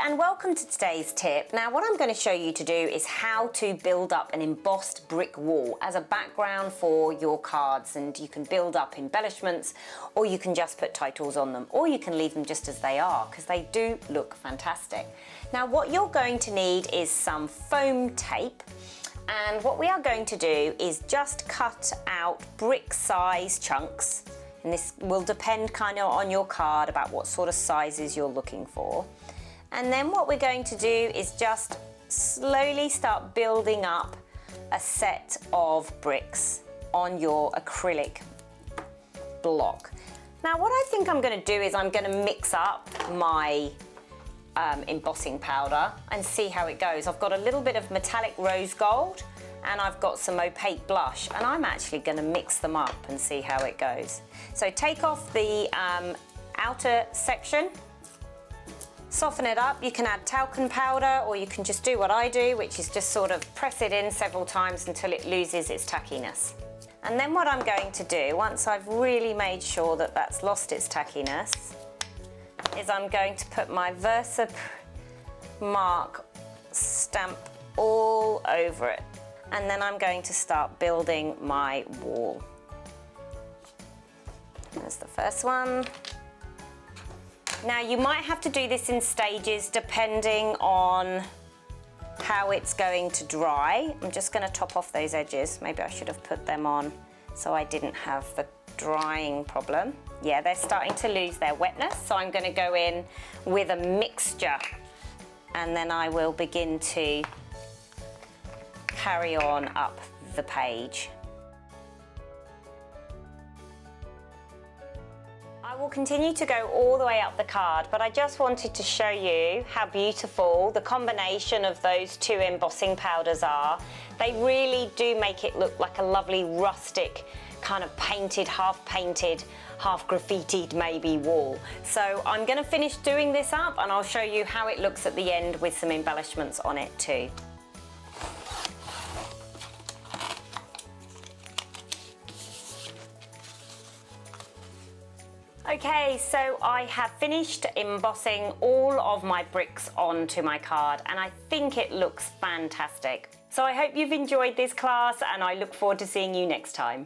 and welcome to today's tip. Now what I'm going to show you to do is how to build up an embossed brick wall as a background for your cards, and you can build up embellishments or you can just put titles on them, or you can leave them just as they are because they do look fantastic. Now what you're going to need is some foam tape, and what we are going to do is just cut out brick size chunks, and this will depend kind of on your card about what sort of sizes you're looking for. And then what we're going to do is just slowly start building up a set of bricks on your acrylic block. Now what I think I'm going to do is I'm going to mix up my embossing powder and see how it goes. I've got a little bit of metallic rose gold and I've got some opaque blush, and I'm actually going to mix them up and see how it goes. So take off the outer section, soften it up. You can add talcum powder or you can just do what I do, which is just sort of press it in several times until it loses its tackiness. And then what I'm going to do, once I've really made sure that that's lost its tackiness, is I'm going to put my Versamark stamp all over it. And then I'm going to start building my wall. There's the first one. Now you might have to do this in stages depending on how it's going to dry. I'm just going to top off those edges. Maybe I should have put them on so I didn't have the drying problem. Yeah, they're starting to lose their wetness, so I'm going to go in with a mixture and then I will begin to carry on up the page. I will continue to go all the way up the card, but I just wanted to show you how beautiful the combination of those two embossing powders are. They really do make it look like a lovely rustic, kind of painted, half graffitied maybe wall. So I'm going to finish doing this up and I'll show you how it looks at the end with some embellishments on it too. Okay, so I have finished embossing all of my bricks onto my card and I think it looks fantastic. So I hope you've enjoyed this class and I look forward to seeing you next time.